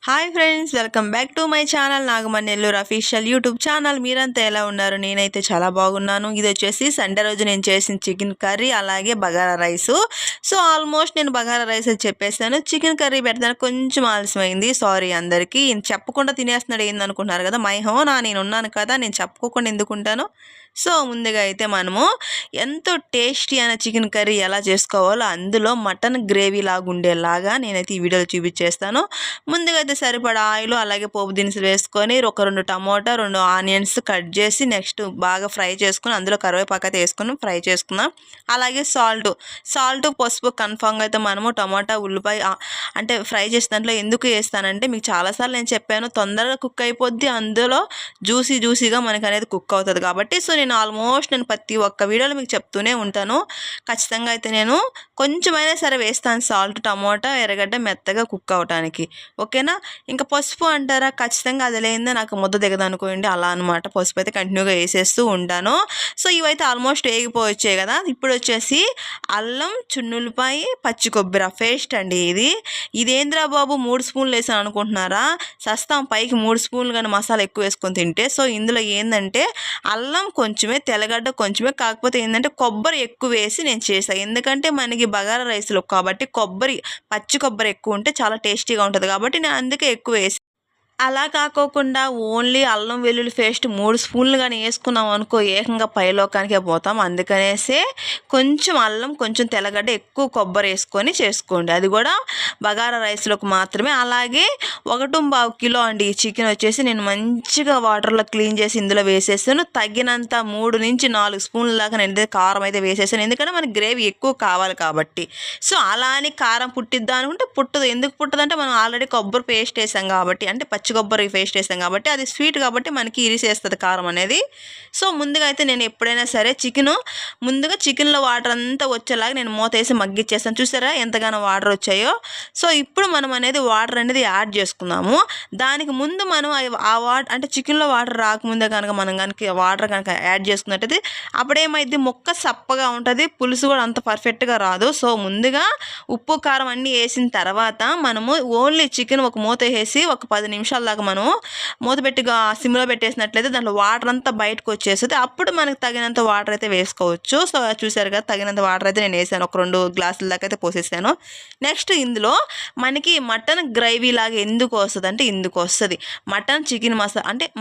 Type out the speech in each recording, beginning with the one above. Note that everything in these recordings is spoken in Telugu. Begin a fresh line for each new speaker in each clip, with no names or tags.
Hi friends, welcome back to my channel Nagamani Nellore official YouTube channel. మీరంతా ఎలా ఉన్నారు? నేనైతే చాలా బాగున్నాను. ఇది వచ్చేసి సండే రోజు నేను చేసిన చికెన్ కర్రీ అలాగే బగారా రైసు. సో ఆల్మోస్ట్ నేను బగారా రైస్ అని చెప్పేసాను. చికెన్ కర్రీ పెడతాను కొంచెం ఆలస్యమైంది, సారీ అందరికీ. చెప్పకుండా తినేస్తున్నాడు ఏందనుకుంటున్నారు కదా, నేను ఉన్నాను కదా, నేను చెప్పుకోకుండా ఎందుకుంటాను. సో ముందుగా అయితే మనము ఎంతో టేస్టీ అయిన చికెన్ కర్రీ ఎలా చేసుకోవాలో అందులో మటన్ గ్రేవీ లాగా ఉండేలాగా నేనైతే ఈ వీడియోలో చూపించేస్తాను. ముందుగా అయితే సరిపడా ఆయిల్ అలాగే పోపు దినుసులు వేసుకొని ఒక 2 టమోటా 2 ఆనియన్స్ కట్ చేసి నెక్స్ట్ బాగా ఫ్రై చేసుకుని అందులో కరివేపాకు అయితే వేసుకుని ఫ్రై చేసుకుందాం. అలాగే సాల్ట్ పసుపు కన్ఫామ్గా అయితే మనము టమోటా ఉల్లిపాయ అంటే ఫ్రై చేసిన దాంట్లో ఎందుకు వేస్తానంటే మీకు చాలాసార్లు నేను చెప్పాను, తొందరగా కుక్ అయిపోద్ది, అందులో జ్యూసీగా మనకు అనేది కుక్ అవుతుంది కాబట్టి. సో నేను ప్రతి ఒక్క వీడియోలో మీకు చెప్తూనే ఉంటాను. ఖచ్చితంగా అయితే నేను కొంచెమైనా సరే వేస్తాను సాల్ట్, టమోటా ఎర్రగడ్డ మెత్తగా కుక్ అవడానికి, ఓకేనా. ఇంకా పసుపు అంటారా, ఖచ్చితంగా అది లేనిదే నాకు ముద్ద దిగదు అనుకోండి, అలా అనమాట. పసుపు అయితే కంటిన్యూగా వేసేస్తూ ఉంటాను. సో ఇవైతే ఆల్మోస్ట్ వేగిపోవచ్చాయి కదా. ఇప్పుడు వచ్చేసి అల్లం, చున్నులపాయ, పచ్చి కొబ్బరి పేస్ట్ అండి. ఇదేంద్రా బాబు 3 స్పూన్లు వేసాను అనుకుంటున్నారా? సస్తాం పైకి 3 స్పూన్లు కానీ మసాలా ఎక్కువ వేసుకొని తింటే. సో ఇందులో ఏంటంటే అల్లం కొంచెమే, తెల్లగడ్డ కొంచెమే, కాకపోతే ఏంటంటే కొబ్బరి ఎక్కువ వేసి నేను చేసాను. ఎందుకంటే మనకి బగారా రైస్లో కాబట్టి పచ్చి కొబ్బరి ఎక్కువ ఉంటే చాలా టేస్టీగా ఉంటుంది కాబట్టి నేను అందుకే ఎక్కువ వేసి. అలా కాకోకుండా ఓన్లీ అల్లం వెల్లుల్లి పేస్ట్ 3 స్పూన్లు కానీ వేసుకున్నాం అనుకో ఏకంగా పైలోకానికే పోతాం. అందుకనేసే కొంచెం అల్లం, కొంచెం తెల్లగడ్డ, ఎక్కువ కొబ్బరి వేసుకొని చేసుకోండి. అది కూడా బగారా రైస్లోకి మాత్రమే. అలాగే 1.25 కిలో అండి ఈ చికెన్ వచ్చేసి నేను మంచిగా వాటర్లో క్లీన్ చేసి ఇందులో వేసేసాను. తగినంత 3 నుంచి 4 స్పూన్ల దాకా నేను కారం అయితే వేసేసాను, ఎందుకంటే మనకి గ్రేవీ ఎక్కువ కావాలి కాబట్టి. సో అలా అని కారం పుట్టిద్దా అనుకుంటే పుట్టదు. ఎందుకు పుట్టదంటే మనం ఆల్రెడీ కొబ్బరి పేస్ట్ వేసాం కాబట్టి, అంటే పచ్చి కొబ్బరి పేస్ట్ వేస్తాం కాబట్టి అది స్వీట్ కాబట్టి మనకి ఇరిసేస్తుంది కారం అనేది. సో ముందుగా అయితే నేను ఎప్పుడైనా సరే చికెన్లో వాటర్ అంతా వచ్చేలాగా నేను మూత వేసి మగ్గిచ్చేస్తాను. చూసారా ఎంతగానో వాటర్ వచ్చాయో. సో ఇప్పుడు మనం అనేది వాటర్ అనేది యాడ్ చేసుకుందాము. దానికి ముందు మనం ఆ వాటర్ అంటే చికెన్లో వాటర్ రాకముందే కనుక మనం వాటర్ కనుక యాడ్ చేసుకున్నట్టయితే అప్పుడేమైంది, ముక్క సప్పగా ఉంటుంది, పులుసు కూడా అంత పర్ఫెక్ట్గా రాదు. సో ముందుగా ఉప్పు కారం అన్నీ వేసిన తర్వాత మనము ఓన్లీ చికెన్ ఒక మూత వేసి ఒక 10 నిమిషాల దాకా మనం మూత పెట్టిగా సిమ్లో పెట్టేసినట్లయితే దాంట్లో వాటర్ అంతా బయటకు వచ్చేస్తుంది. అప్పుడు మనకు తగినంత వాటర్ అయితే వేసుకోవచ్చు. సో చూసారు కదా, తగినంత వాటర్ అయితే నేను వేసాను, ఒక 2 గ్లాసుల దాకా అయితే పోసేసాను. నెక్స్ట్ ఇందులో మనకి మటన్ గ్రేవీ లాగా ఎందుకు వస్తుంది అంటే ఇందుకు వస్తుంది.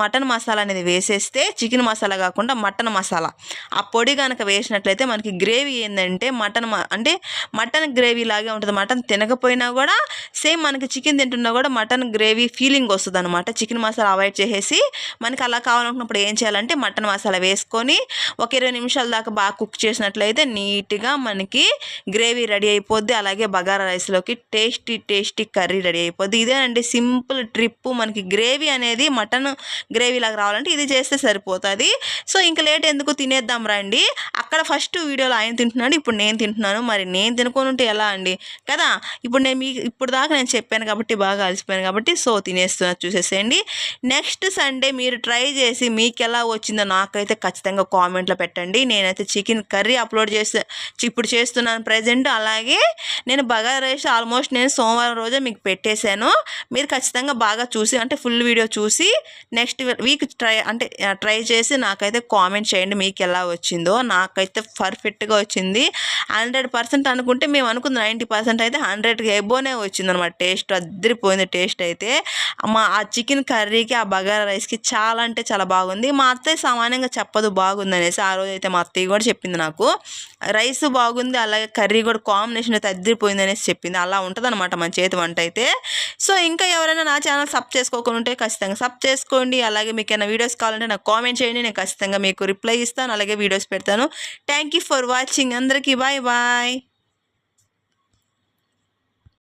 మటన్ మసాలా అనేది వేసేస్తే చికెన్ మసాలా కాకుండా మటన్ మసాలా ఆ పొడి కనుక వేసినట్లయితే మనకి గ్రేవీ ఏంటంటే మటన్ గ్రేవీ లాగే ఉంటుంది. మటన్ తినకపోయినా కూడా సేమ్ మనకి చికెన్ తింటున్నా కూడా మటన్ గ్రేవీ ఫీలింగ్ వస్తుంది అనమాట. చికెన్ మసాలా అవాయిడ్ చేసేసి మనకి అలా కావాలనుకున్నప్పుడు ఏం చేయాలంటే మటన్ మసాలా వేసుకొని ఒక 20 నిమిషాల దాకా బాగా కుక్ చేసినట్లయితే నీట్గా మనకి గ్రేవీ రెడీ అయిపోద్ది. అలాగే బగారా రైస్లోకి టేస్టీ కర్రీ రెడీ అయిపోద్ది. ఇదేనండి సింపుల్ ట్రిప్. మనకి గ్రేవీ అనేది మటన్ గ్రేవీ లాగా రావాలంటే ఇది చేస్తే సరిపోతుంది. సో ఇంకా లేట్ ఎందుకు, తినేద్దాం రండి. అక్కడ ఫస్ట్ వీడియోలో ఆయన తింటున్నాడు, ఇప్పుడు నేను తింటున్నాను. మరి నేను తినుకొని ఉంటే ఎలా అండి కదా. ఇప్పుడు దాకా నేను చెప్పాను కాబట్టి బాగా అలసిపోయాను కాబట్టి సో తినేస్తున్నా, చూసేసేయండి. నెక్స్ట్ సండే మీరు ట్రై చేసి మీకు ఎలా వచ్చిందో నాకైతే ఖచ్చితంగా కామెంట్లో పెట్టండి. నేనైతే చికెన్ కర్రీ ఇప్పుడు చేస్తున్నాను ప్రజెంట్. అలాగే నేను బగారా రైస్ ఆల్మోస్ట్ నేను సోమవారం రోజే మీకు పెట్టేశాను. మీరు ఖచ్చితంగా బాగా చూసి అంటే ఫుల్ వీడియో చూసి నెక్స్ట్ వీక్ ట్రై చేసి నాకైతే కామెంట్ చేయండి మీకు ఎలా వచ్చిందో. నాకైతే పర్ఫెక్ట్గా వచ్చింది. 100% అనుకుంటే మేము అనుకుంది 90% అయితే 100కి ఎబోనే వచ్చింది అనమాట. టేస్ట్ అద్దరిపోయింది. టేస్ట్ అయితే ఆ చికెన్ కర్రీకి ఆ బగారా రైస్కి చాలా అంటే చాలా బాగుంది. మా అత్తయ్య సామాన్యంగా చెప్పదు బాగుంది అనేసి. ఆ రోజు అయితే మా అత్తయ్య కూడా చెప్పింది నాకు రైస్ బాగుంది అలాగే కర్రీ కూడా కాంబినేషన్ అయితే అద్దరిపోయింది అనేసి చెప్పింది. అలా ఉంటుంది అనమాట మన చేతి వంట అయితే. సో ఇంకా ఎవరైనా నా ఛానల్ సబ్ చేసుకోకుండా ఉంటే ఖచ్చితంగా సబ్ చేసుకోండి. అలాగే మీకు ఏమైనా వీడియోస్ కావాలంటే నాకు కామెంట్ చేయండి, నేను ఖచ్చితంగా మీకు రిప్లై ఇస్తాను, అలాగే వీడియోస్ పెడతాను. Thank you for watching. అందరికీ బాయ్.